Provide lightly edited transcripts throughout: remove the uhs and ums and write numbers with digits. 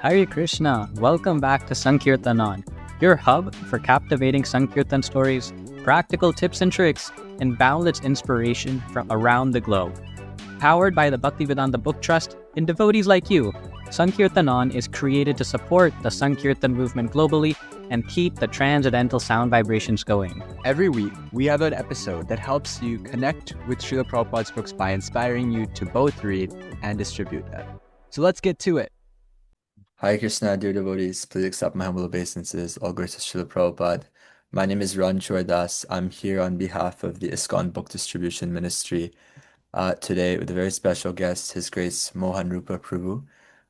Hare Krishna, welcome back to Sankirtan, your hub for captivating Sankirtan stories, practical tips and tricks, and boundless inspiration from around the globe. Powered by the Bhaktivedanta Book Trust and devotees like you, Sankirtan is created to support the Sankirtan movement globally and keep the transcendental sound vibrations going. Every week, we have an episode that helps you connect with Srila Prabhupada's books by inspiring you to both read and distribute them. So let's get to it. Hare Krishna, dear devotees. Please accept my humble obeisances. All glory to Srila Prabhupada. My name is Ranchor Das. I'm here on behalf of the ISKCON Book Distribution Ministry today with a very special guest, His Grace Mohan Rupa Prabhu,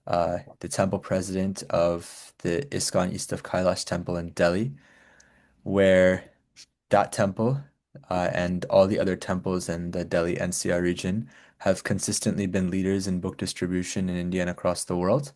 the temple president of the ISKCON East of Kailash Temple in Delhi, where that temple and all the other temples in the Delhi NCR region have consistently been leaders in book distribution in India and across the world.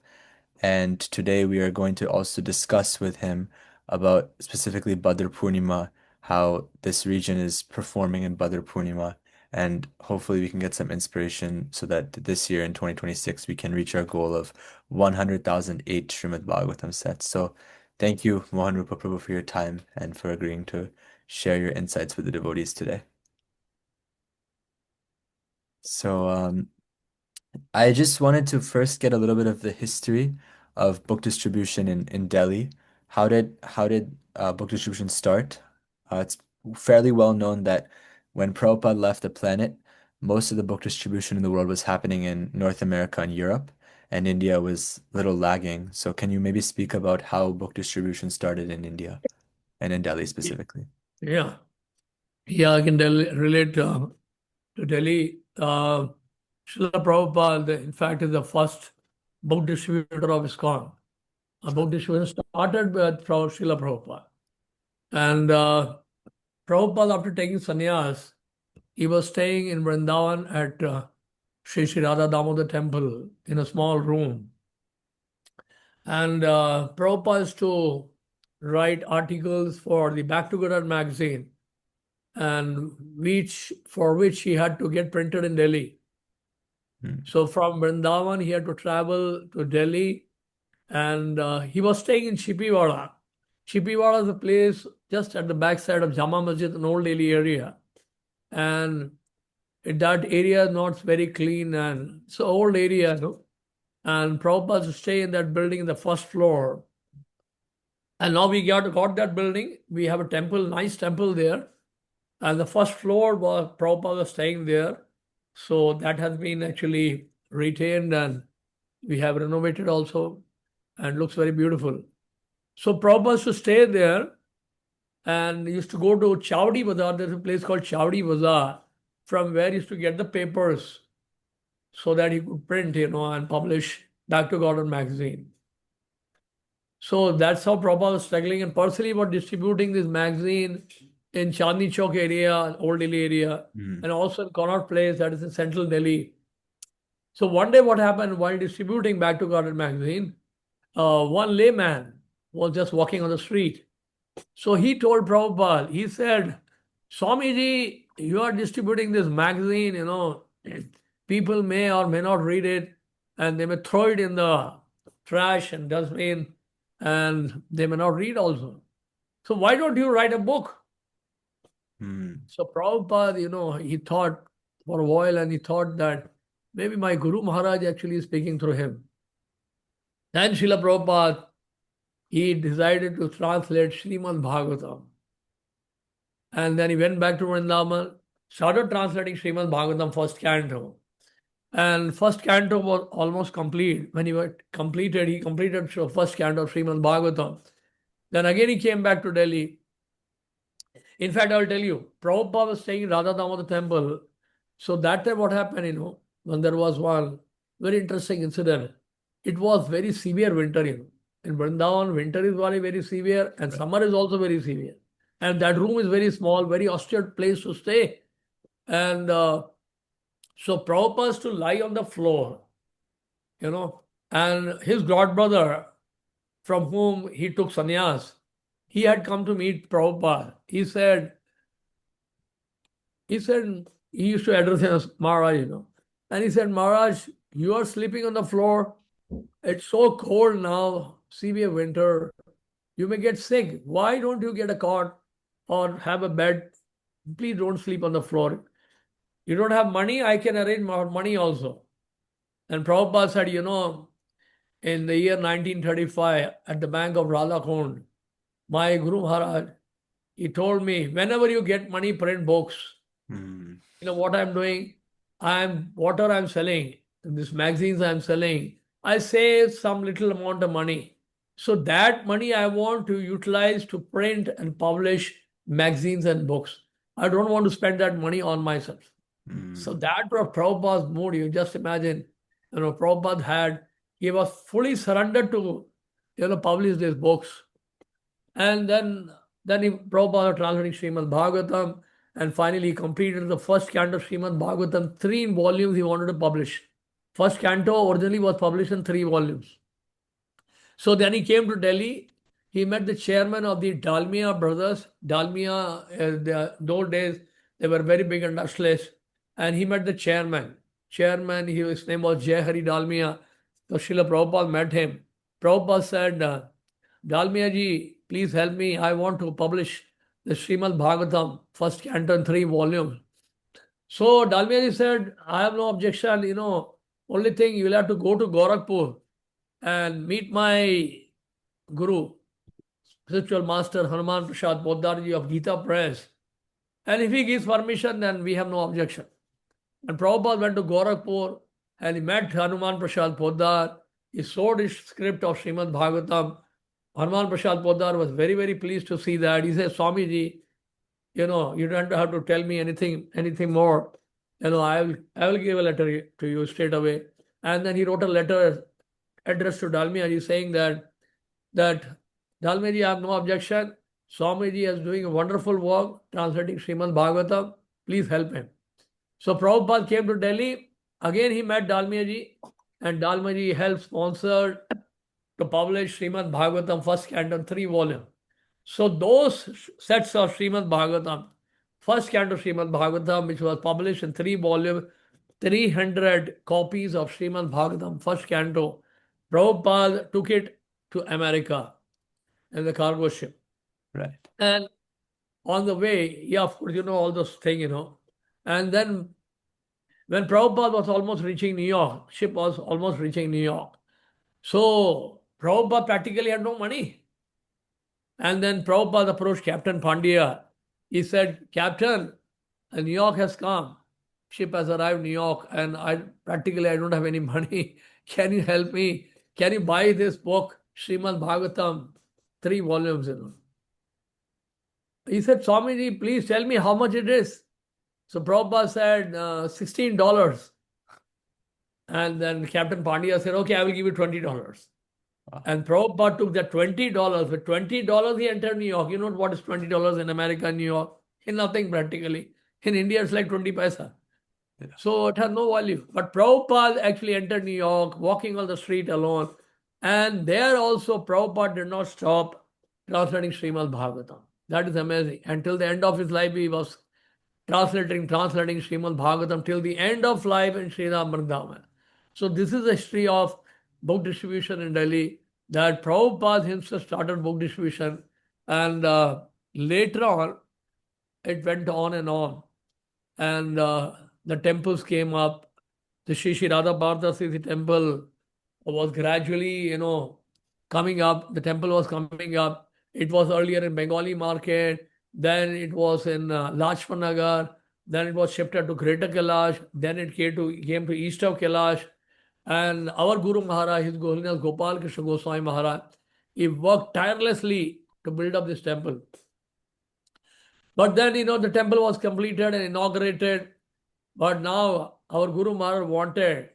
And today we are going to also discuss with him about specifically Bhadra Purnima, how this region is performing in Bhadra Purnima, and hopefully we can get some inspiration so that this year in 2026 we can reach our goal of 100,008 Srimad Bhagavatam sets. So thank you, Mohan Rupa Prabhu, for your time and for agreeing to share your insights with the devotees today. So I just wanted to first get a little bit of the history of book distribution in Delhi. How did book distribution start? It's fairly well known that when Prabhupada left the planet, most of the book distribution in the world was happening in North America and Europe, and India was a little lagging. So can you maybe speak about how book distribution started in India and in Delhi specifically? Yeah, I can relate to Delhi. Srila Prabhupada, in fact, is the first book distributor of ISKCON. A book distribution started with Srila Prabhupada. And Prabhupada, after taking sannyas, he was staying in Vrindavan at Sri Radha Damodar temple in a small room. And Prabhupada used to write articles for the Back to Godhead magazine, and for which he had to get printed in Delhi. So from Vrindavan, he had to travel to Delhi, and he was staying in Chippiwala. Chippiwala is a place just at the backside of Jama Masjid, an old Delhi area. And that area is not very clean, and it's an old area. No? And Prabhupada used to stay in that building in the first floor. And now we got that building. We have a temple, nice temple there. And the first floor was Prabhupada was staying there. So that has been actually retained, and we have renovated also, and looks very beautiful. So Prabhupada used to stay there and used to go to Chowdi Bazaar. There's a place called Chowdi Bazaar, from where he used to get the papers so that he could print, and publish Back to Godhead magazine. So that's how Prabhupada was struggling, and personally was distributing this magazine in Chandni Chowk area, Old Delhi area, and also in Connaught Place, that is in central Delhi. So one day what happened while distributing Back to Godhead magazine, one layman was just walking on the street. So he told Prabhupada, he said, Swamiji, you are distributing this magazine, people may or may not read it, and they may throw it in the trash and dustbin, and they may not read also. So why don't you write a book? So Prabhupada, he thought for a while, and he thought that maybe my Guru Maharaj actually is speaking through him. Then Srila Prabhupada, he decided to translate Srimad Bhagavatam. And then he went back to Vrindavan, started translating Srimad Bhagavatam first canto. And first canto was almost complete. When he completed first canto of Srimad Bhagavatam. Then again he came back to Delhi. In fact, I'll tell you, Prabhupada was staying in Radha Damodar temple. So that time what happened, when there was one very interesting incident, it was very severe winter, In Vrindavan, winter is very, very severe, and summer is also very severe. And that room is very small, very austere place to stay. And so Prabhupada used to lie on the floor, and his godbrother, from whom he took sannyas, he had come to meet Prabhupada. He said, he used to address him as Maharaj, And he said, Maharaj, you are sleeping on the floor. It's so cold now, severe winter. You may get sick. Why don't you get a cot or have a bed? Please don't sleep on the floor. You don't have money, I can arrange more money also. And Prabhupada said, in the year 1935, at the bank of Radhakund, my Guru Maharaj, he told me, whenever you get money, print books. Mm. You know what I'm doing? Water I'm selling, these magazines I'm selling, I save some little amount of money. So that money I want to utilize to print and publish magazines and books. I don't want to spend that money on myself. So Mm. that was Prabhupada's mood. You just imagine, Prabhupada he was fully surrendered to, publish these books. And then Prabhupada translating Srimad Bhagavatam, and finally he completed the first canto of Srimad Bhagavatam, 3 volumes he wanted to publish. First canto originally was published in 3 volumes. So then he came to Delhi. He met the chairman of the Dalmia brothers. Dalmia, those days, they were very big industrialists. And he met the chairman. His name was Jai Hari Dalmia. So Srila Prabhupada met him. Prabhupada said, Dalmia ji, please help me. I want to publish the Srimad Bhagavatam, first canto in 3 volumes. So Dalmia ji said, I have no objection. Only thing, you will have to go to Gorakhpur and meet my Guru, spiritual master Hanuman Prasad Poddar of Gita Press. And if he gives permission, then we have no objection. And Prabhupada went to Gorakhpur and he met Hanuman Prasad Poddar. He showed his script of Srimad Bhagavatam. Hanuman Prasad Poddar was very, very pleased to see that. He said, Swamiji, you don't have to tell me anything more. I will give a letter to you straight away. And then he wrote a letter addressed to Dalmia saying that Dalmia, I have no objection. Swamiji is doing a wonderful work translating Srimad Bhagavatam. Please help him. So Prabhupada came to Delhi. Again, he met Dalmia ji, and Dalmia ji helped sponsored to publish Srimad Bhagavatam, first canto, 3 volumes. So those sets of Srimad Bhagavatam, first canto Srimad Bhagavatam, which was published in 3 volumes, 300 copies of Srimad Bhagavatam, first canto, Prabhupada took it to America in the cargo ship. Right. And on the way, of course, all those things, And then when Prabhupada was almost reaching New York, ship was almost reaching New York. So Prabhupada practically had no money. And then Prabhupada approached Captain Pandya. He said, Captain, New York has come. Ship has arrived in New York, and I don't have any money. Can you help me? Can you buy this book, Srimad Bhagavatam, 3 volumes? He said, Swamiji, please tell me how much it is. So Prabhupada said, $16. And then Captain Pandya said, okay, I will give you $20. Wow. And Prabhupada took that $20. With $20, he entered New York. You know what is $20 in America, New York? Nothing practically. In India, it's like 20 paisa. Yeah. So it has no value. But Prabhupada actually entered New York, walking on the street alone. And there also, Prabhupada did not stop translating Srimad Bhagavatam. That is amazing. Until the end of his life, he was translating Srimad Bhagavatam till the end of life in Sridham Vrindavan. So this is the history of book distribution in Delhi, that Prabhupada himself started book distribution, and later on it went on and on, and the temples came up. The Shri Radha Bharata temple was gradually coming up. The temple was coming up. It was earlier in Bengali market, then it was in Lajpat Nagar, then it was shifted to Greater Kailash, then it came to east of Kailash. And our Guru Maharaj, His Holiness Gopal Krishna Goswami Maharaj, he worked tirelessly to build up this temple. But then, the temple was completed and inaugurated. But now our Guru Maharaj wanted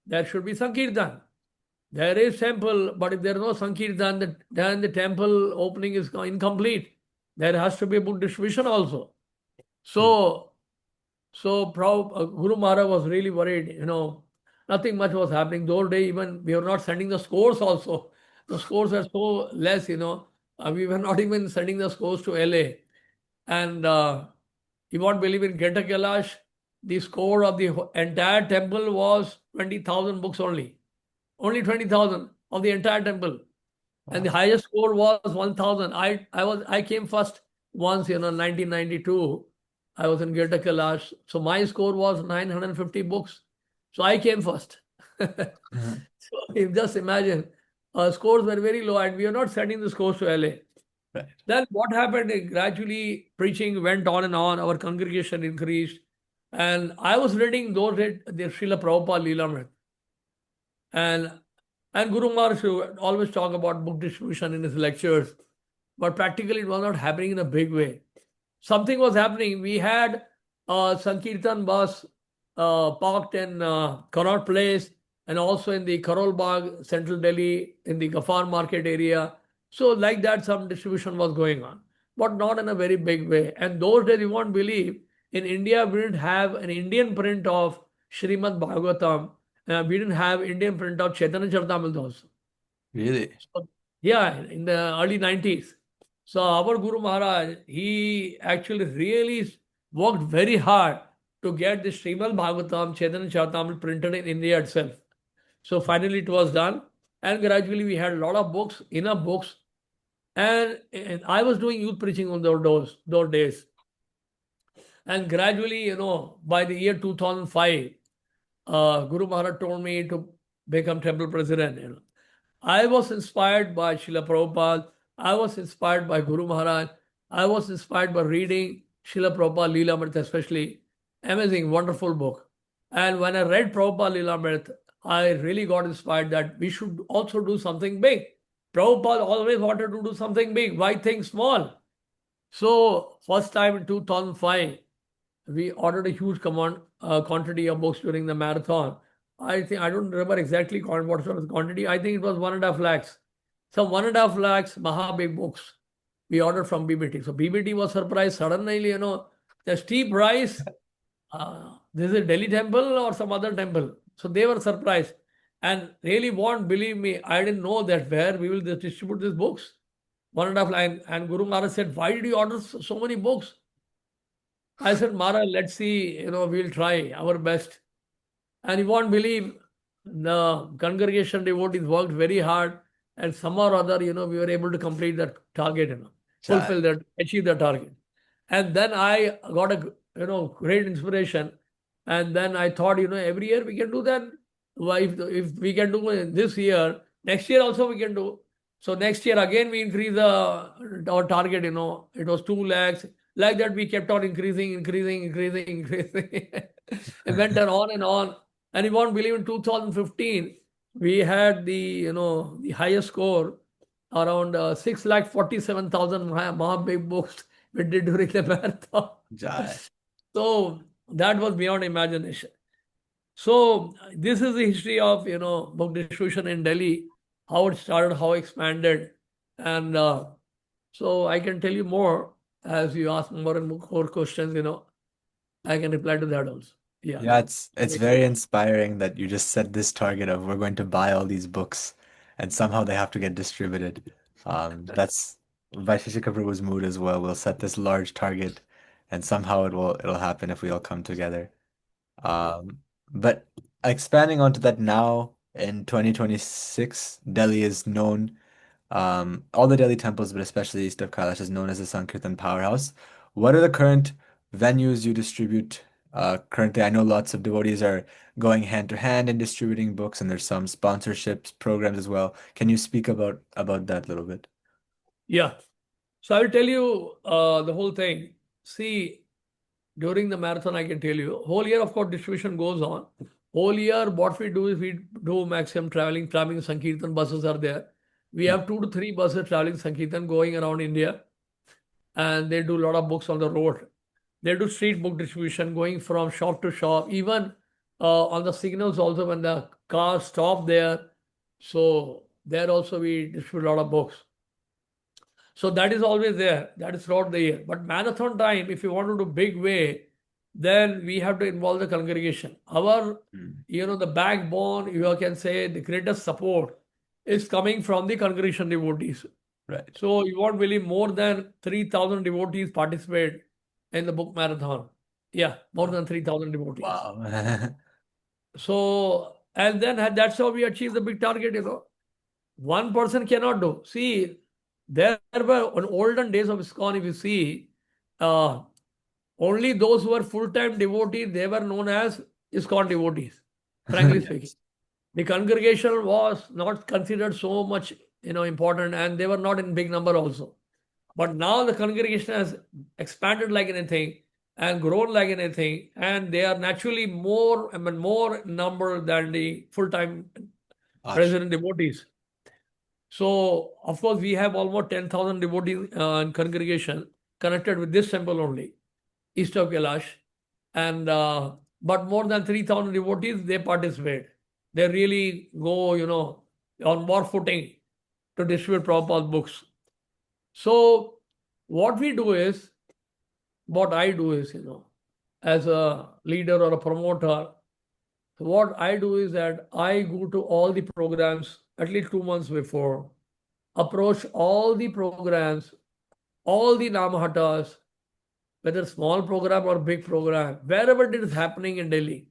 there should be Sankirtan. There is temple, but if there is no Sankirtan, then the temple opening is incomplete. There has to be a book distribution also. So Guru Maharaj was really worried, nothing much was happening. Those days, even we were not sending the scores also. The scores were so less, we were not even sending the scores to LA. And you won't believe, in Greater Kailash, the score of the entire temple was 20,000 books only. only 20,000 of the entire temple. And the highest score was 1,000. I came first once, 1992. I was in Greater Kailash. So my score was 950 books. So I came first. So you just imagine, scores were very low and we are not sending the scores to LA. Right. Then what happened? Gradually, preaching went on and on. Our congregation increased. And I was reading those days, the Srila Prabhupada Leelamrit. And Guru Maharaj would always talk about book distribution in his lectures. But practically, it was not happening in a big way. Something was happening. We had a Sankirtan bus parked in Connaught Place and also in the Karol Bagh, Central Delhi, in the Ghaffar Market area. So like that, some distribution was going on, but not in a very big way. And those days, you won't believe, in India, we didn't have an Indian print of Srimad Bhagavatam. We didn't have Indian print of Chaitanya Charitamrita also. Really? So, yeah, in the early 90s. So our Guru Maharaj, he actually really worked very hard to get the Srimad Bhagavatam, Chaitanya Charitamrita printed in India itself. So finally it was done. And gradually we had a lot of books, enough books. And I was doing youth preaching on those days. And gradually, by the year 2005, Guru Maharaj told me to become temple president. I was inspired by Srila Prabhupada. I was inspired by Guru Maharaj. I was inspired by reading Srila Prabhupada Leelamrit, especially. Amazing, wonderful book. And when I read Prabhupada Leelamrit, I really got inspired that we should also do something big. Prabhupada always wanted to do something big. Why think small? So, first time in 2005, we ordered a huge quantity of books during the marathon. I don't remember exactly what sort of quantity. I think it was 1.5 lakhs. So 1.5 lakhs Maha big books we ordered from BBT. So BBT was surprised suddenly, the steep rise. This is Delhi temple or some other temple. So they were surprised. And really won't believe me, I didn't know that where we will distribute these books. 1.5 lakh. And Guru Maharaj said, why did you order so many books? I said, Maharaj, let's see, we'll try our best. And you won't believe, the congregation devotees worked very hard, and somehow or other, we were able to complete that target, fulfill that, achieve the target. And then I got a great inspiration. And then I thought, every year we can do that. Why, if we can do it this year, next year also we can do. So next year again we increase our target. It was 2 lakhs. Like that we kept on increasing. It went on and on. And you won't believe, in 2015, we had the highest score, around 6,47,000 Maha big books we did during the marathon. Jai. So that was beyond imagination. So this is the history of book distribution in Delhi, how it started, how it expanded, and so I can tell you more as you ask more and more questions. I can reply to that also. Yeah, it's very inspiring that you just set this target of we're going to buy all these books and somehow they have to get distributed. That's Vaisheshika Prabhu's mood as well. We'll set this large target and somehow it'll happen if we all come together. But expanding onto that now in 2026, Delhi is known, all the Delhi temples, but especially east of Kailash, is known as the Sankirtan powerhouse. What are the current venues you distribute? Currently, I know lots of devotees are going hand to hand in distributing books, and there's some sponsorships programs as well. Can you speak about that a little bit? Yeah. So I will tell you the whole thing. See, during the marathon, I can tell you, whole year, of course, distribution goes on. Whole year, what we do is we do maximum traveling Sankirtan buses are there. We have 2 to 3 buses traveling Sankirtan going around India, and they do a lot of books on the road. They do street book distribution, going from shop to shop, even on the signals also when the cars stop there. So there also we distribute a lot of books. So that is always there. That is throughout the year. But marathon time, if you want to do big way, then we have to involve the congregation. Our, the backbone, you can say the greatest support is coming from the congregation devotees. Right. So you won't believe, more than 3,000 devotees participate in the book marathon. Yeah, more than 3,000 devotees. Wow. So, And then that's how we achieve the big target, One person cannot do. See, there were, on olden days of ISKCON, if you see, only those who were full-time devotees, they were known as ISKCON devotees, frankly speaking. The congregation was not considered so much, important, and they were not in big number also. But now the congregation has expanded like anything and grown like anything, and they are naturally more number than the full-time resident devotees. So, of course, we have almost 10,000 devotees in congregation connected with this temple only, east of Kailash. And but more than 3,000 devotees, they participate. They really go, on more footing to distribute Prabhupada's books. So what I do is, as a leader or a promoter, what I do is that I go to all the programs at least 2 months before, approach all the programs, all the Namahatas, whether small program or big program, wherever it is happening in Delhi.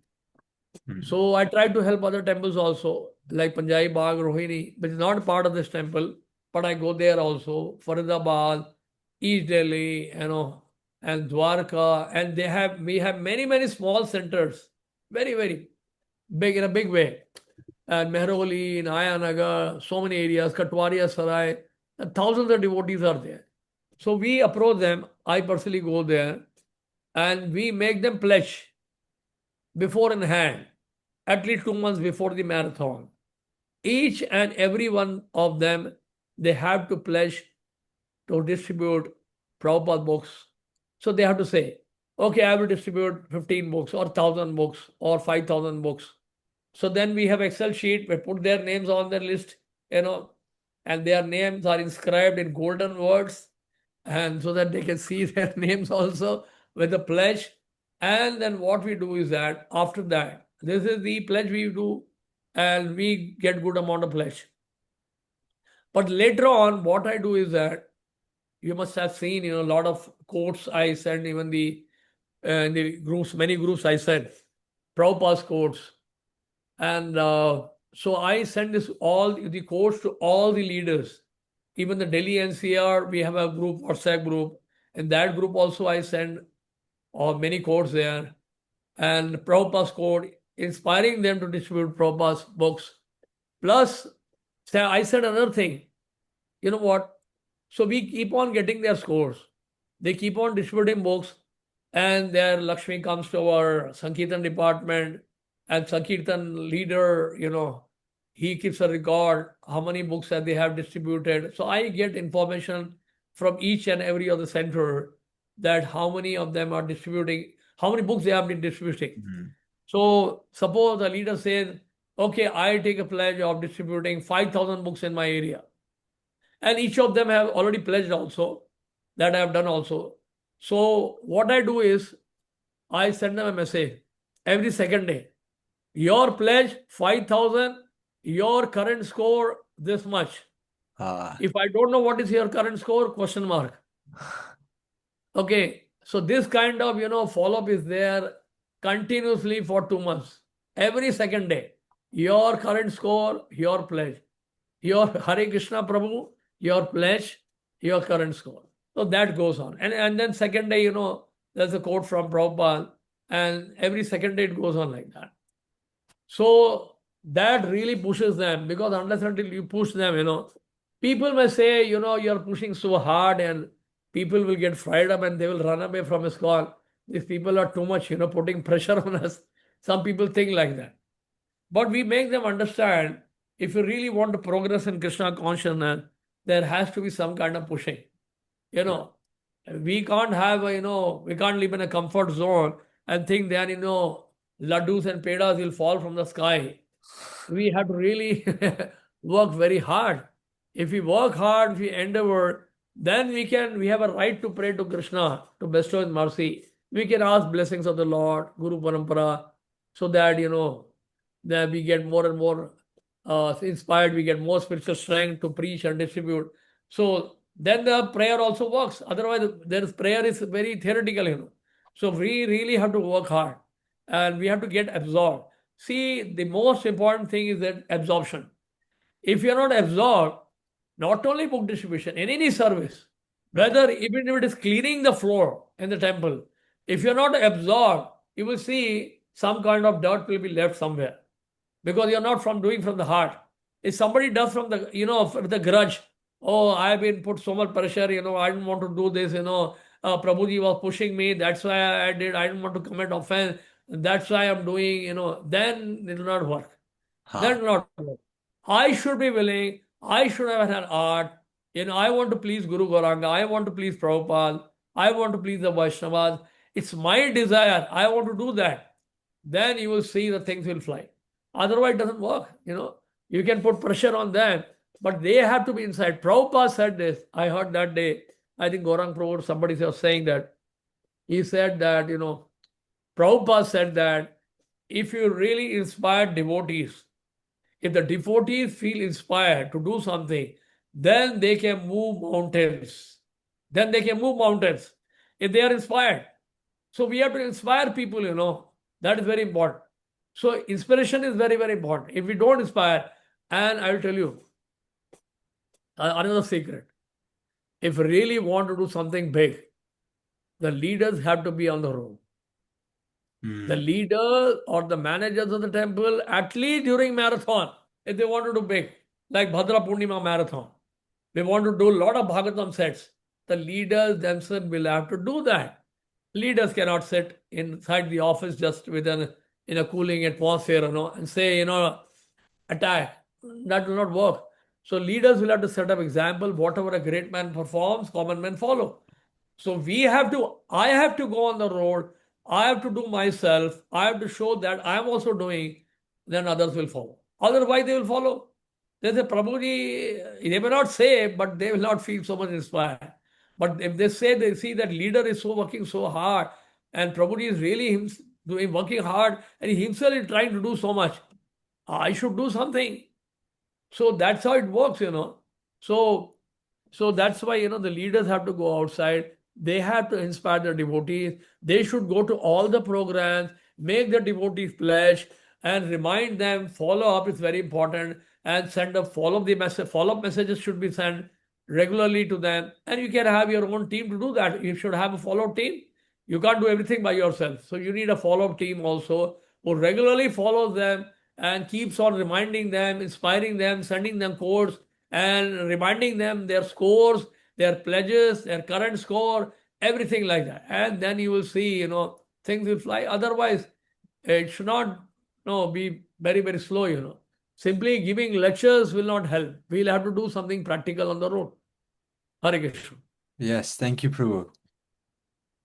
So I try to help other temples also, like Panjabi Bagh, Rohini, which is not part of this temple, but I go there also, Faridabad, East Delhi, and Dwarka, and we have many, many small centers, very, very big in a big way. And Mehroli, Nayanagar, so many areas, Katwaria Sarai, and thousands of devotees are there. So we approach them, I personally go there, and we make them pledge before in hand, at least 2 months before the marathon. Each and every one of them, they have to pledge to distribute Prabhupada books. So they have to say, okay, I will distribute 15 books or 1,000 books or 5,000 books. So then we have Excel sheet, we put their names on their list, and their names are inscribed in golden words, and so that they can see their names also with the pledge. And then what we do is that after that, this is the pledge we do, and we get good amount of pledge. But later on, what I do is that you must have seen, a lot of quotes I send, even in the groups, many groups I send, Prabhupada's quotes. And so I send all the quotes to all the leaders. Even the Delhi NCR, we have a group, WhatsApp group. In that group also I send many quotes there. And Prabhupada's quote, inspiring them to distribute Prabhupada's books. Plus, I said another thing. You know what? So we keep on getting their scores. They keep on distributing books, and their Lakshmi comes to our Sankirtan department, and Sankirtan leader, he keeps a record how many books that they have distributed. So I get information from each and every other center that how many of them are distributing, how many books they have been distributing. So suppose the leader says, okay, I take a pledge of distributing 5,000 books in my area. And each of them have already pledged also, that I have done also. So what I do is, I send them a message every second day. Your pledge, 5,000, your current score, this much. If I don't know what is your current score, question mark. Okay, so this kind of, follow-up is there continuously for 2 months. Every second day, your current score, your pledge. Your Hare Krishna Prabhu, your pledge, your current score. So that goes on. And then second day, there's a quote from Prabhupada, and every second day it goes on like that. So that really pushes them, because unless until you push them, people may say, you're pushing so hard and people will get fried up and they will run away from ISKCON. These people are too much, putting pressure on us. Some people think like that. But we make them understand, if you really want to progress in Krishna consciousness, there has to be some kind of pushing. We can't have, we can't live in a comfort zone and think that, laddus and pedas will fall from the sky. We have to really work very hard. If we work hard, if we endeavor, then we have a right to pray to Krishna to bestow His mercy. We can ask blessings of the Lord, Guru Parampara, so that, that we get more and more inspired, we get more spiritual strength to preach and distribute. So then the prayer also works. Otherwise, prayer is very theoretical, So we really have to work hard, and we have to get absorbed. See, the most important thing is that absorption. If you're not absorbed, not only book distribution, in any service, whether even if it is cleaning the floor in the temple, if you're not absorbed, you will see some kind of dirt will be left somewhere because you're not from doing from the heart. If somebody does from the, from the grudge, oh, I've been put so much pressure, I didn't want to do this, Prabhuji was pushing me, that's why I did, I didn't want to commit offense, that's why I'm doing, then it will not work. That Huh. will not work. I should be willing, I should have an art, I want to please Guru Gauranga, I want to please Prabhupada, I want to please the Vaishnavas. It's my desire, I want to do that. Then you will see the things will fly. Otherwise, it doesn't work. You can put pressure on them, but they have to be inside. Prabhupada said this. I heard that day. I think Gaurang Prabhu, somebody was saying that. He said that, Prabhupada said that if you really inspire devotees, if the devotees feel inspired to do something, then they can move mountains. Then they can move mountains if they are inspired. So we have to inspire people. That is very important. So inspiration is very, very important. If we don't inspire, and I will tell you another secret. If we really want to do something big, the leaders have to be on the road. The leaders or the managers of the temple, at least during marathon, if they want to do big, like Bhadra Purnima marathon, they want to do a lot of Bhagavatam sets. The leaders themselves will have to do that. Leaders cannot sit inside the office just in a cooling atmosphere, and say, attack. That will not work. So leaders will have to set up example. Whatever a great man performs, common men follow. So I have to go on the road. I have to do myself. I have to show that I am also doing. Then others will follow. Otherwise, they will follow. They say, Prabhuji, they may not say, but they will not feel so much inspired. But if they say, they see that leader is working so hard, and Prabhuji is really working hard, and he himself is trying to do so much, I should do something. So that's how it works. So that's why, the leaders have to go outside. They have to inspire the devotees. They should go to all the programs, make the devotees pledge, and remind them. Follow up is very important, and send a follow-up. The message, follow-up messages should be sent regularly to them. And you can have your own team to do that. You should have a follow-up team. You can't do everything by yourself. So you need a follow-up team also who regularly follows them and keeps on reminding them, inspiring them, sending them codes, and reminding them their scores, their pledges, their current score, everything like that. And then you will see, things will fly. Otherwise, it should not, be very, very slow. Simply giving lectures will not help. We'll have to do something practical on the road. Hare Krishna. Yes, thank you, Prabhu.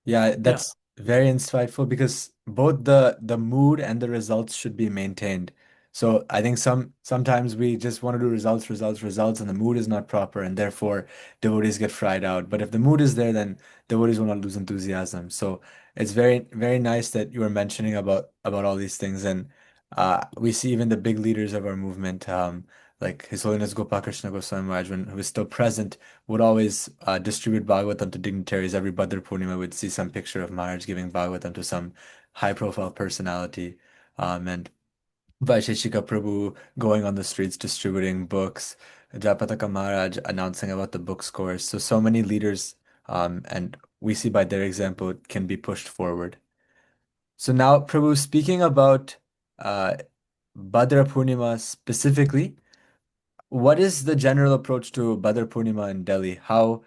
Yeah, Yeah. that's very insightful because both the mood and the results should be maintained. So I think sometimes we just want to do results, results, results, and the mood is not proper, and therefore devotees get fried out. But if the mood is there, then devotees will not lose enthusiasm. So it's very, very nice that you were mentioning about all these things, and we see even the big leaders of our movement, like His Holiness Gopal Krishna Goswami Maharaj, who is still present, would always distribute Bhagavatam to dignitaries. Every Bhadra Purnima would see some picture of Maharaj giving Bhagavatam to some high-profile personality. And Vaisheshika Prabhu going on the streets distributing books, Japataka Maharaj announcing about the book scores. So many leaders, and we see by their example, it can be pushed forward. So now, Prabhu, speaking about Bhadra Purnima specifically, what is the general approach to Bhadra Purnima in Delhi? How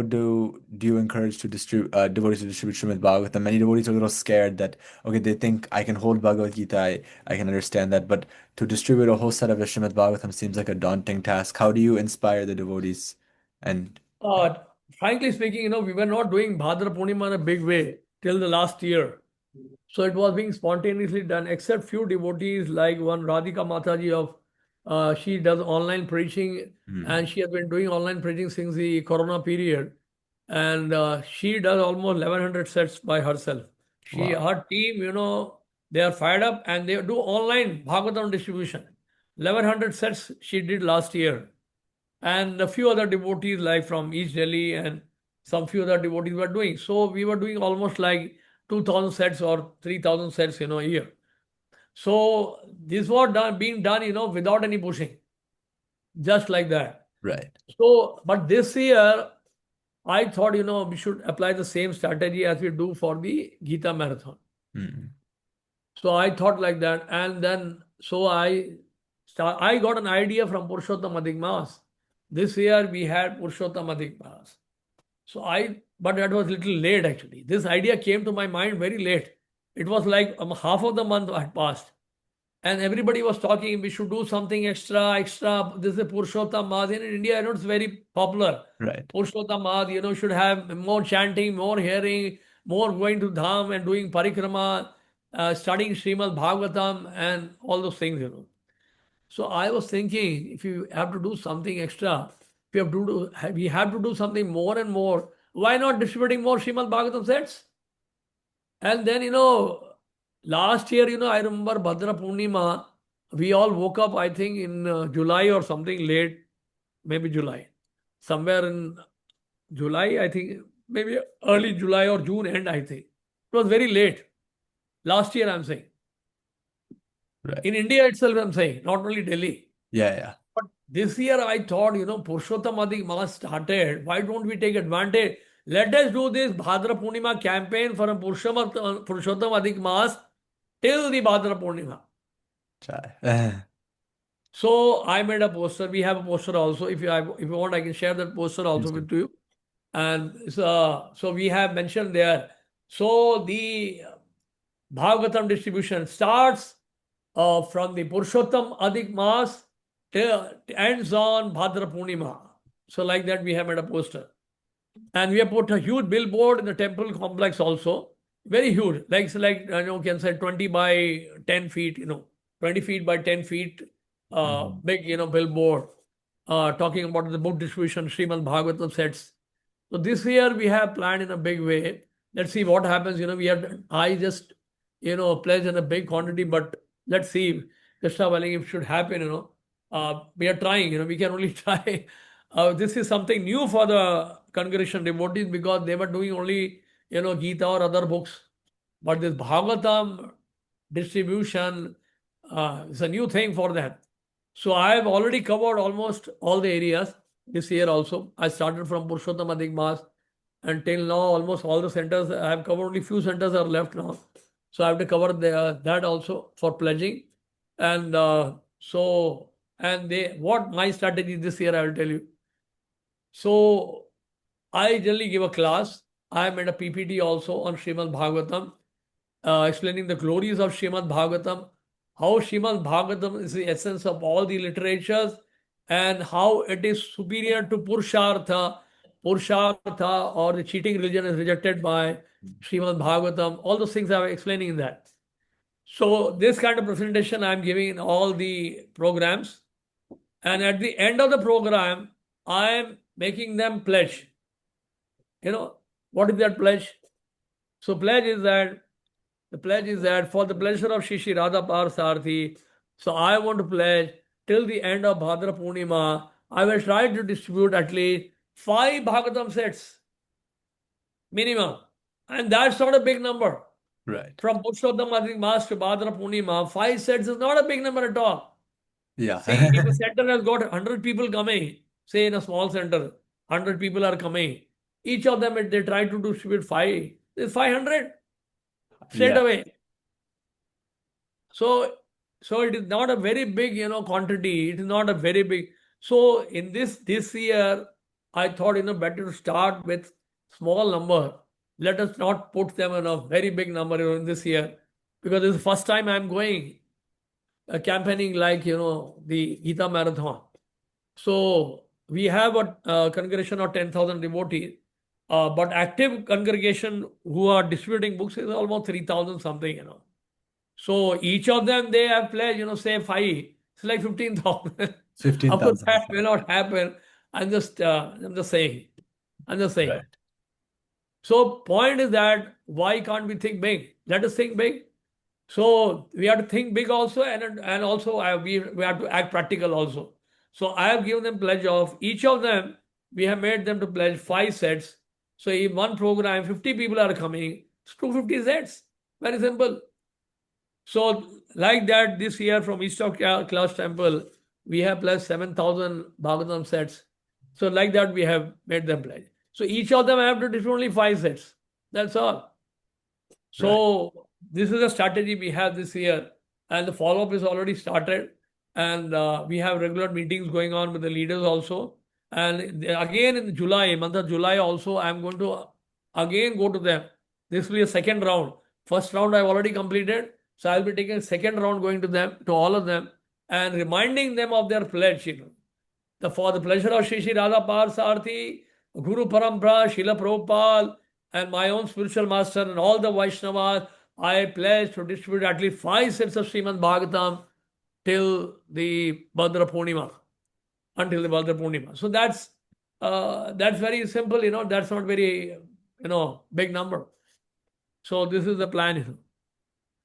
do you encourage to distribute devotees to distribute Srimad Bhagavatam? Many devotees are a little scared that okay, they think I can hold Bhagavad Gita, I can understand that, but to distribute a whole set of the Srimad Bhagavatam seems like a daunting task. How do you inspire the devotees? And Uh, Frankly speaking, we were not doing Bhadra Purnima in a big way till the last year. So it was being spontaneously done, except few devotees like one Radhika Mataji she does online preaching, and she has been doing online preaching since the Corona period. And she does almost 1100 sets by herself. wow. Her team, they are fired up and they do online Bhagavatam distribution. 1100 sets she did last year. And a few other devotees like from East Delhi and some few other devotees were doing. So we were doing almost like 2000 sets or 3000 sets, a year. So this was being done, without any pushing, just like that. Right. So, but this year, I thought, we should apply the same strategy as we do for the Gita Marathon. Mm. So I thought like that, and then I got an idea from Purushottam Adhik Maas. This year we had Purushottam Adhik Maas. But that was a little late actually. This idea came to my mind very late. It was like half of the month had passed. And everybody was talking, we should do something extra. This is Purushottam Maas. In India, it's very popular. Right. Purushottam Maas, should have more chanting, more hearing, more going to Dham and doing parikrama, studying Srimad Bhagavatam and all those things. So I was thinking, if you have to do something extra, we have to do something more and more. Why not distributing more Srimad Bhagavatam sets? And then, last year, I remember Bhadra Purnima, we all woke up, I think, in July or something late, maybe July. Somewhere in July, I think, maybe early July or June end, I think. It was very late. Last year, I'm saying. Right. In India itself, I'm saying, not only Delhi. Yeah. But this year, I thought, Purushottam Adhik Maas started. Why don't we take advantage? Let us do this Bhadra Purnima campaign for a Purushottam Adhik Maas till the Bhadra Purnima. Try. So I made a poster. We have a poster also. If you want, I can share that poster also with you. And so we have mentioned there. So the Bhagavatam distribution starts from the Purushottam Adhik Maas till ends on Bhadra Purnima. So like that we have made a poster. And we have put a huge billboard in the temple complex also. Very huge. Like can say 20 by 10 feet, 20 feet by 10 feet big, billboard talking about the book distribution, Srimad Bhagavatam sets. So this year we have planned in a big way. Let's see what happens. I just, pledge in a big quantity, but let's see. Krishna willing, if it should happen, we are trying, we can only try. This is something new for the congregation devotees because they were doing only, Gita or other books. But this Bhagavatam distribution is a new thing for them. So I have already covered almost all the areas this year also. I started from Purushottam Adhik Maas until now almost all the centers. I have covered, only few centers are left now. So I have to cover that also for pledging. And what my strategy this year, I will tell you. So I generally give a class. I made a PPT also on Srimad Bhagavatam, explaining the glories of Srimad Bhagavatam, how Srimad Bhagavatam is the essence of all the literatures, and how it is superior to Purushartha. Purushartha or the cheating religion is rejected by Srimad Bhagavatam. All those things I am explaining in that. So this kind of presentation I am giving in all the programs. And at the end of the program, I am making them pledge. What is that pledge? So the pledge is that for the pleasure of Shri Radha Parsarthi, so I want to pledge till the end of Bhadra Purnima, I will try to distribute at least 5 Bhagavatam sets minimum. And that's not a big number. Right. From Purushottam Adhik Maas to Bhadra Purnima, 5 sets is not a big number at all. Yeah. See, if a center has got 100 people coming, say in a small center, 100 people are coming, each of them, if they try to distribute 5, it's 500 straight away. So it is not a very big, quantity. It is not a very big. So in this year, I thought, better to start with small number. Let us not put them in a very big number in this year, because it's the first time I'm going campaigning like, the Gita Marathon. So we have a congregation of 10,000 devotees, but active congregation who are distributing books is almost 3,000 something, So each of them, they have pledged, say 5, it's like 15,000. 15,000. Of course, that may not happen. I'm just saying. Right. So point is that why can't we think big? Let us think big. So we have to think big also, and also we have to act practical also. So I have given them pledge of each of them. We have made them to pledge 5 sets. So in one program, 50 people are coming. It's 250 sets. Very simple. So, like that, this year from East of Class Temple, we have pledged 7,000 Bhagavatam sets. So, like that, we have made them pledge. So, each of them have to distribute only 5 sets. That's all. Right. So, this is a strategy we have this year, and the follow up is already started. And we have regular meetings going on with the leaders also. And again, in July, month of July, also, I'm going to again go to them. This will be a second round. First round I've already completed. So I'll be taking a second round going to them, to all of them, and reminding them of their pledge. For the pleasure of Shri Shri Radha Parsarthi, Guru Parampara, Srila Prabhupada, and my own spiritual master and all the Vaishnavas, I pledge to distribute at least 5 sets of Srimad Bhagavatam till the Bhadra Purnima, until the Bhadra Purnima. So that's very simple, that's not very, big number. So this is the plan.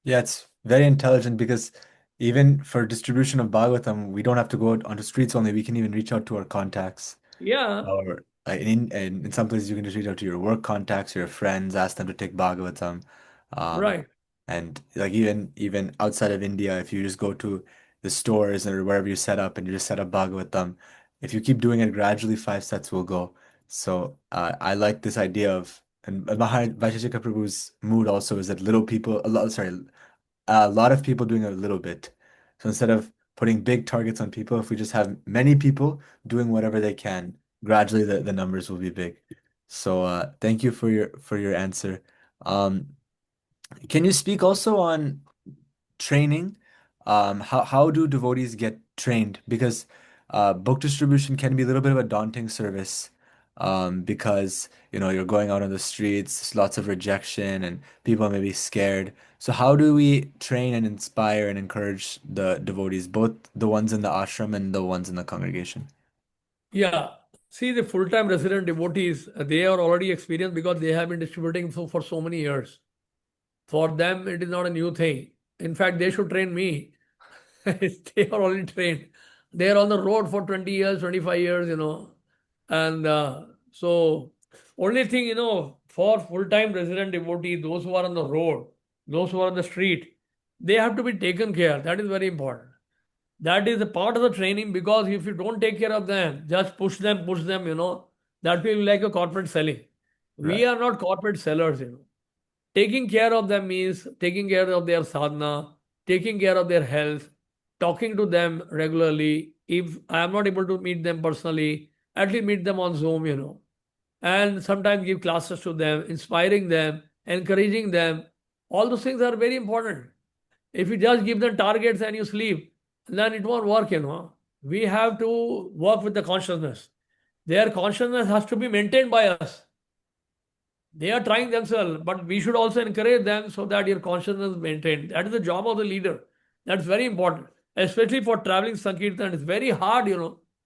Yeah, it's very intelligent because even for distribution of Bhagavatam, we don't have to go out onto streets only. We can even reach out to our contacts. Yeah, Or in some places, you can just reach out to your work contacts, your friends, ask them to take Bhagavatam. Um, right. and like even outside of India, if you just go to the stores or wherever you set up and you just set up Bhagavatam, if you keep doing it gradually, 5 sets will go. So I like this idea of, and Vaisheshika Prabhu's mood also is that little people, a lot of people doing a little bit. So instead of putting big targets on people, if we just have many people doing whatever they can, gradually the numbers will be big. So thank you for your answer. Um, can you speak also on training? How do devotees get trained? Because book distribution can be a little bit of a daunting service, because you're going out on the streets, there's lots of rejection, and people may be scared. So how do we train and inspire and encourage the devotees, both the ones in the ashram and the ones in the congregation? Yeah. See, the full-time resident devotees, they are already experienced because they have been distributing for so many years. For them, it is not a new thing. In fact, they should train me. They are already trained. They are on the road for 20 years, 25 years. And so, only thing, for full-time resident devotees, those who are on the road, those who are on the street, they have to be taken care. That is very important. That is a part of the training, because if you don't take care of them, just push them, that will be like a corporate selling. We Right. are not corporate sellers. Taking care of them means taking care of their sadhana, taking care of their health, talking to them regularly. If I am not able to meet them personally, at least meet them on Zoom, and sometimes give classes to them, inspiring them, encouraging them. All those things are very important. If you just give them targets and you sleep, then it won't work. We have to work with the consciousness. Their consciousness has to be maintained by us. They are trying themselves, but we should also encourage them so that your consciousness is maintained. That is the job of the leader. That's very important, especially for traveling Sankirtan. It's very hard,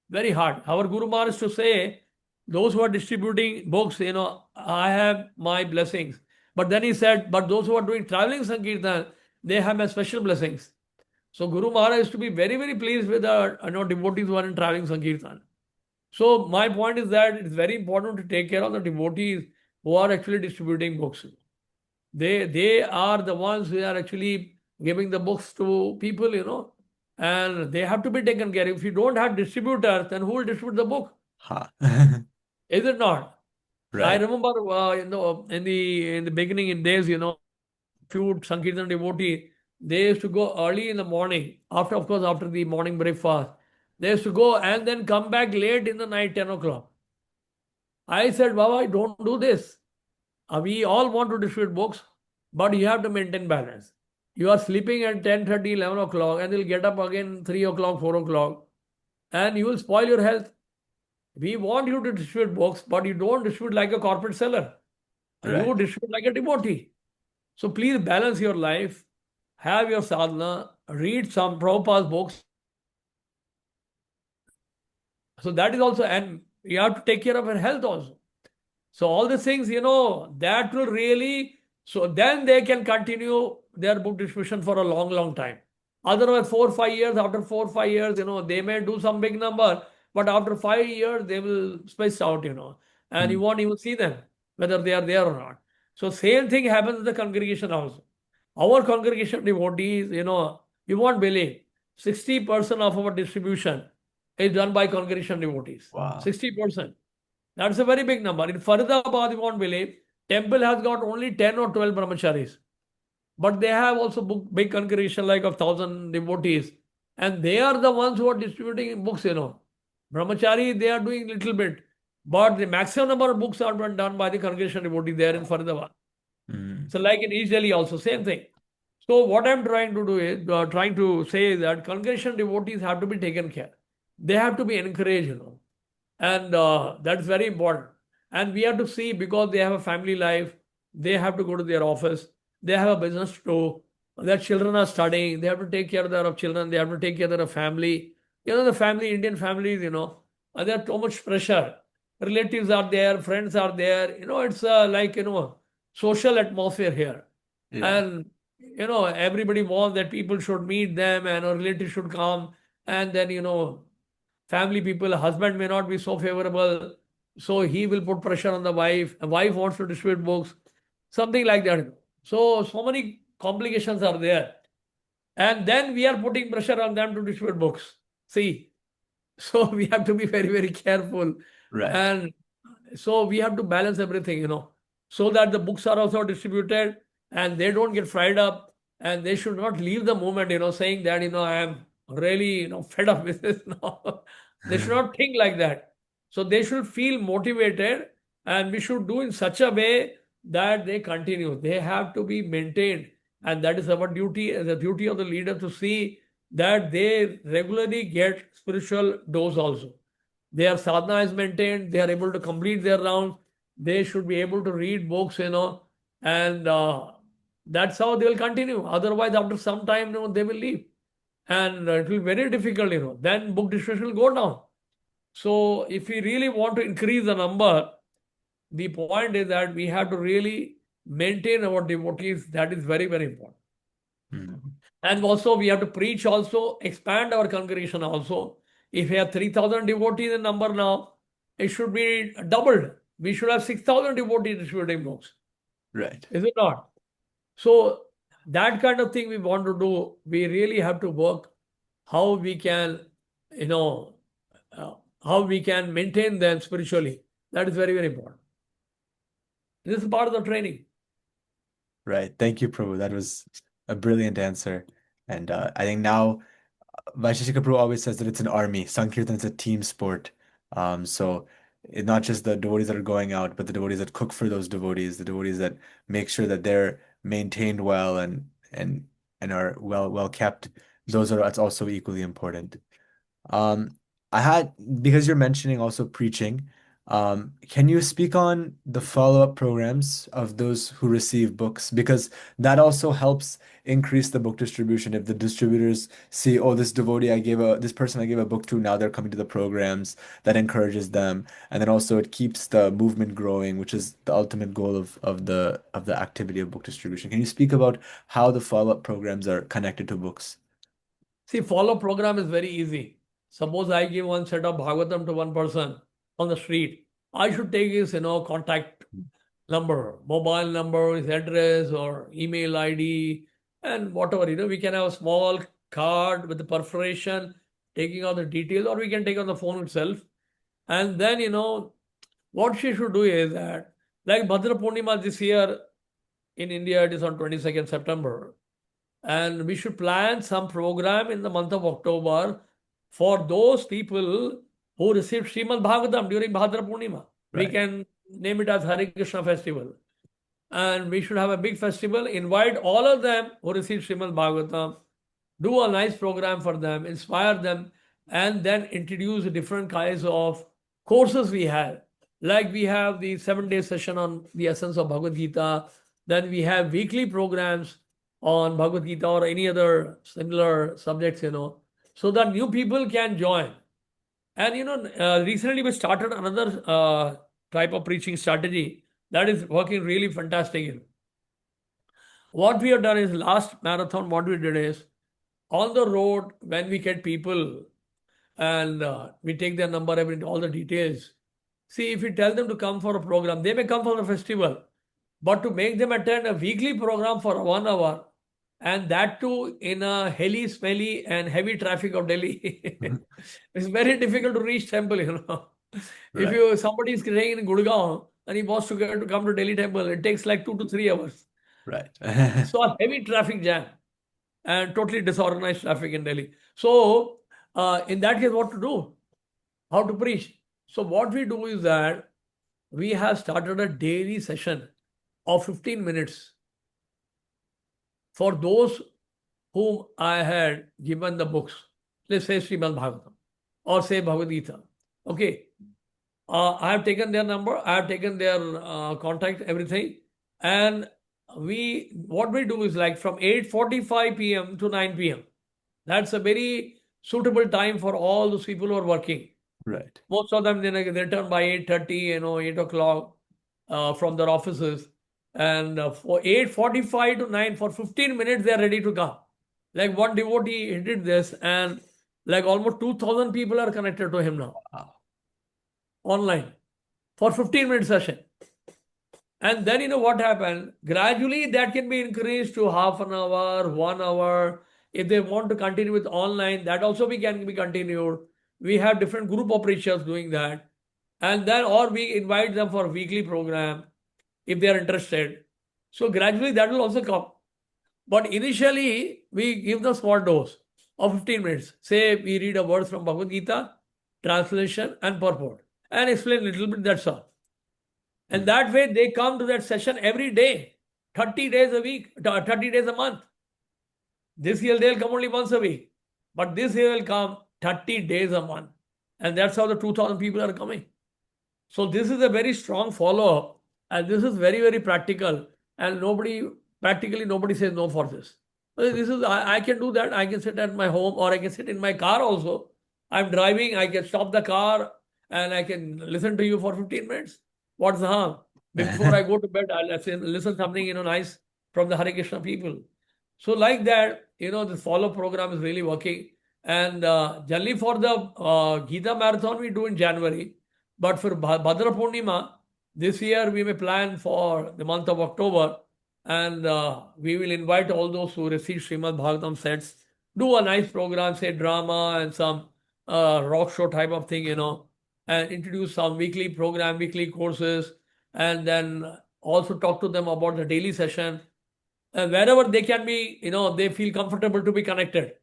very hard. Our Guru Maharaj to say, those who are distributing books, I have my blessings. But then he said, but those who are doing traveling Sankirtan, they have my special blessings. So Guru Maharaj is to be very, very pleased with the devotees who are in traveling Sankirtan. So my point is that it's very important to take care of the devotees who are actually distributing books. They are the ones who are actually giving the books to people, and they have to be taken care of. If you don't have distributors, then who will distribute the book? Ha. Is it not? I Right. remember, in the beginning in days, few Sankirtan devotees, they used to go early in the morning, of course, after the morning breakfast. They used to go and then come back late in the night, 10 o'clock. I said, Baba, don't do this. We all want to distribute books, but you have to maintain balance. You are sleeping at 10:30, 11 o'clock, and you'll get up again 3 o'clock, 4 o'clock, and you will spoil your health. We want you to distribute books, but you don't distribute like a corporate seller. You Right. distribute like a devotee. So please balance your life, have your sadhana, read some Prabhupada's books. So that is also, and you have to take care of your health also. So all these things, that will really, so then they can continue their book distribution for a long, long time. Otherwise, 4 or 5 years, after 4 or 5 years, they may do some big number, but after 5 years, they will space out, and you Mm. won't even see them, whether they are there or not. So same thing happens in the congregation also. Our congregation devotees, you won't believe, 60% of our distribution is done by congregation devotees. Wow. 60%. That's a very big number. In Faridabad, you won't believe, temple has got only 10 or 12 brahmacharis. But they have also big congregation like of 1,000 devotees. And they are the ones who are distributing books. Brahmachari, they are doing little bit. But the maximum number of books are done by the congregation devotee there in Faridabad. Mm. So like in East Delhi also, same thing. So what I'm trying to do is, trying to say is that congregation devotees have to be taken care. They have to be encouraged. And that's very important. And we have to see, because they have a family life, they have to go to their office, they have a business to do, their children are studying, they have to take care of their children, they have to take care of their family. The family, Indian families, there's so much pressure. Relatives are there, friends are there. It's like, social atmosphere here. Yeah. And, everybody wants that people should meet them and relatives should come. And then, family people, husband may not be so favorable, so he will put pressure on the wife. A wife wants to distribute books, something like that. So many complications are there. And then we are putting pressure on them to distribute books. See, so we have to be very, very careful. Right. And so we have to balance everything, so that the books are also distributed and they don't get fried up, and they should not leave the movement, saying that, I am really, fed up with this. No, they should not think like that. So they should feel motivated, and we should do in such a way that they continue. They have to be maintained. And that is our duty, the duty of the leader, to see that they regularly get spiritual dose also. Their sadhana is maintained, they are able to complete their rounds, they should be able to read books, and that's how they will continue. Otherwise, after some time, they will leave. And it will be very difficult. Then book distribution will go down. So if we really want to increase the number, the point is that we have to really maintain our devotees. That is very, very important. Mm. And also we have to preach also, expand our congregation also. If we have 3,000 devotees in number now, it should be doubled. We should have 6,000 devotees distributing books. Right. Is it not? So that kind of thing we want to do. We really have to work how we can, how we can maintain them spiritually. That is very, very important. This is part of the training. Right. Thank you, Prabhu. That was a brilliant answer. And I think now Vaisheshika Prabhu always says that it's an army. Sankirtan is a team sport. So not just the devotees that are going out, but the devotees that cook for those devotees, the devotees that make sure that they're maintained well and are well kept. That's also equally important. Because you're mentioning also preaching, can you speak on the follow-up programs of those who receive books? Because that also helps increase the book distribution. If the distributors see, oh, this person I gave a book to, now they're coming to the programs, that encourages them. And then also it keeps the movement growing, which is the ultimate goal of the activity of book distribution. Can you speak about how the follow-up programs are connected to books? See, follow program is very easy. Suppose I give one set of Bhagavatam to one person on the street. I should take his, contact number, mobile number, his address or email ID and whatever, we can have a small card with the perforation, taking out the details, or we can take on the phone itself. And then, what she should do is that, like Bhadra Purnima this year in India, it is on 22nd September. And we should plan some program in the month of October for those people who received Srimad Bhagavatam during Bhadra Purnima. Right. We can name it as Hare Krishna Festival. And we should have a big festival, invite all of them who received Srimad Bhagavatam, do a nice program for them, inspire them, and then introduce different kinds of courses we have. Like we have the 7-day session on the essence of Bhagavad Gita. Then we have weekly programs on Bhagavad Gita or any other similar subjects, so that new people can join. And, recently we started another type of preaching strategy that is working really fantastic. What we have done is, last marathon, what we did is, on the road, when we get people and we take their number, all the details. See, if we tell them to come for a program, they may come for the festival. But to make them attend a weekly program for 1 hour, and that too in a hilly, smelly, and heavy traffic of Delhi. It's very difficult to reach temple, you know. If Right. somebody is staying in Gurgaon and he wants to come to Delhi temple, it takes like 2 to 3 hours. Right. So a heavy traffic jam and totally disorganized traffic in Delhi. So in that case, what to do? How to preach? So what we do is that we have started a daily session of 15 minutes for those whom I had given the books. Let's say Srimad Bhagavatam or say Bhagavad Gita. Okay. I have taken their number, I have taken their contact, everything. And what we do is like from 8:45 p.m. to 9 p.m. That's a very suitable time for all those people who are working. Right. Most of them, they return by 8:30, 8 o'clock from their offices. And for 8:45 to 9, for 15 minutes, they are ready to come. Like one devotee, he did this, and like almost 2,000 people are connected to him now Wow. online for 15-minute session. And then you know what happened? Gradually that can be increased to half an hour, 1 hour. If they want to continue with online, that also can be continued. We have different group of preachers doing that. And then or we invite them for a weekly program if they are interested. So gradually that will also come. But initially we give the small dose of 15 minutes. Say we read a verse from Bhagavad Gita, translation and purport, and explain a little bit, that's all. And that way they come to that session every day, 30 days a week, 30 days a month. This year they'll come only once a week, but this year will come 30 days a month. And that's how the 2,000 people are coming. So this is a very strong follow-up, and this is very, very practical. And practically nobody says no for this. But this is, I can do that. I can sit at my home or I can sit in my car also. I'm driving, I can stop the car and I can listen to you for 15 minutes. What's the harm? Before I go to bed, I'll listen something, nice from the Hare Krishna people. So like that, this follow program is really working. And generally for the Gita Marathon, we do in January. But for Bhadra Purnima, this year we may plan for the month of October. And we will invite all those who receive Srimad Bhagavatam sets, do a nice program, say drama and some rock show type of thing, and introduce some weekly program, weekly courses, and then also talk to them about the daily session. And wherever they can be, they feel comfortable to be connected.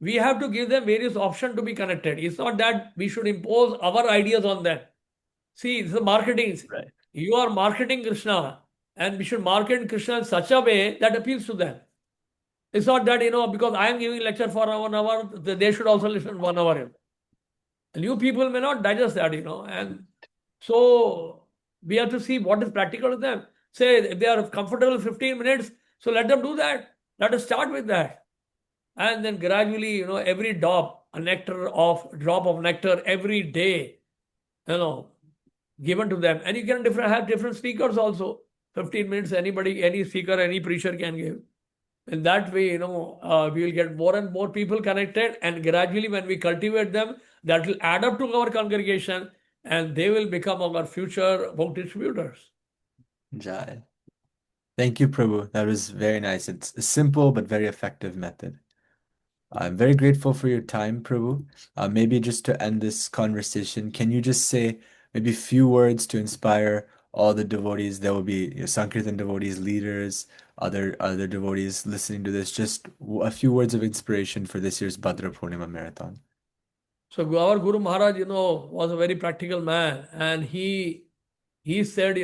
We have to give them various options to be connected. It's not that we should impose our ideas on them. See, this is marketing. Right. You are marketing Krishna, and we should market Krishna in such a way that appeals to them. It's not that, because I am giving lecture for 1 hour, they should also listen 1 hour. New people may not digest that, and so we have to see what is practical to them. Say if they are comfortable 15 minutes, so let them do that. Let us start with that. And then gradually, every drop of nectar every day, given to them. And you can have different speakers also. 15 minutes, any speaker, any preacher can give. In that way, we will get more and more people connected, and gradually when we cultivate them, that will add up to our congregation and they will become our future book distributors. Jai. Thank you, Prabhu. That was very nice. It's a simple but very effective method. I'm very grateful for your time, Prabhu. Maybe just to end this conversation, can you just say maybe a few words to inspire all the devotees? There will be Sankirtan devotees, leaders, other devotees listening to this. Just a few words of inspiration for this year's Bhadra Purnima Marathon. So our Guru Maharaj, was a very practical man, and he said,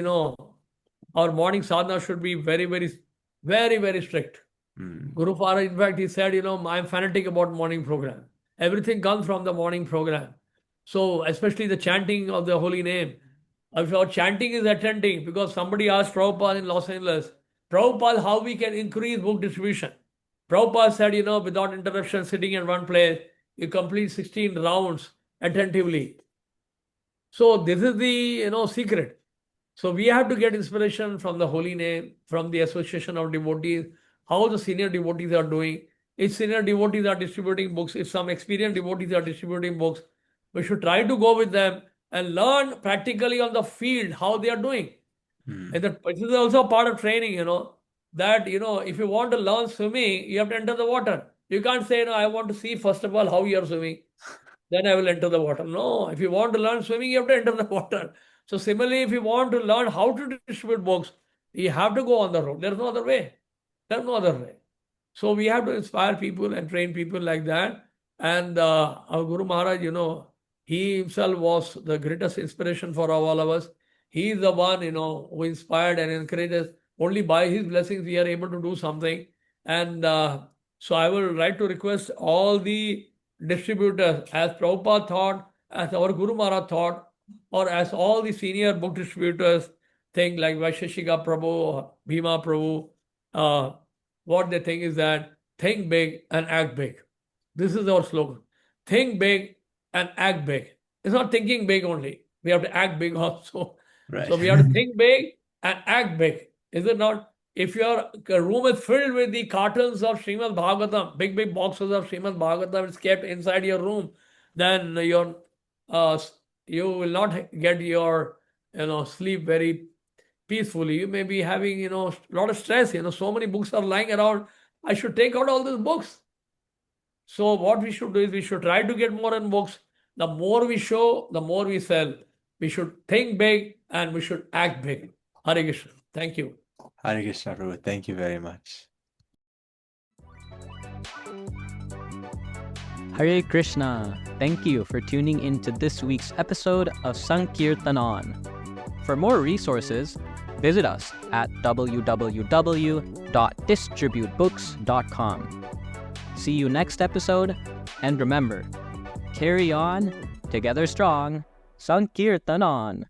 our morning sadhana should be very, very, very, very strict. Guru Maharaj, in fact, he said, I'm fanatic about morning program. Everything comes from the morning program. So especially the chanting of the holy name. If our chanting is attending, because somebody asked Prabhupada in Los Angeles, Prabhupada, how we can increase book distribution? Prabhupada said, without interruption, sitting in one place, you complete 16 rounds attentively. So this is the, secret. So we have to get inspiration from the holy name, from the association of devotees, how the senior devotees are doing. If senior devotees are distributing books, if some experienced devotees are distributing books, we should try to go with them and learn practically on the field how they are doing. And this is also part of training, that, if you want to learn swimming, you have to enter the water. You can't say, I want to see first of all how you are swimming, then I will enter the water. No, if you want to learn swimming, you have to enter the water. So similarly, if you want to learn how to distribute books, you have to go on the road. There's no other way. There's no other way. So we have to inspire people and train people like that. And our Guru Maharaj, he himself was the greatest inspiration for all of us. He is the one, who inspired and encouraged us. Only by his blessings we are able to do something. And so I would like to request all the distributors, as Prabhupada thought, as our Guru Maharaj thought, or as all the senior book distributors think, like Vaisheshika Prabhu, Bhima Prabhu, what they think is that think big and act big. This is our slogan. Think big and act big. It's not thinking big only. We have to act big also. Right. So we have to think big and act big. Is it not? If your room is filled with the cartons of Srimad Bhagavatam, big boxes of Srimad Bhagavatam is kept inside your room, then you will not get your sleep very peacefully. You may be having a lot of stress. So many books are lying around. I should take out all these books. So what we should do is we should try to get more in books. The more we show, the more we sell. We should think big and we should act big. Hare Krishna. Thank you. Hare Krishna, Prabhu. Thank you very much. Hare Krishna. Thank you for tuning into this week's episode of Sankirtanon. For more resources, visit us at www.distributebooks.com. See you next episode, and remember, carry on, together strong, Sankirtanon.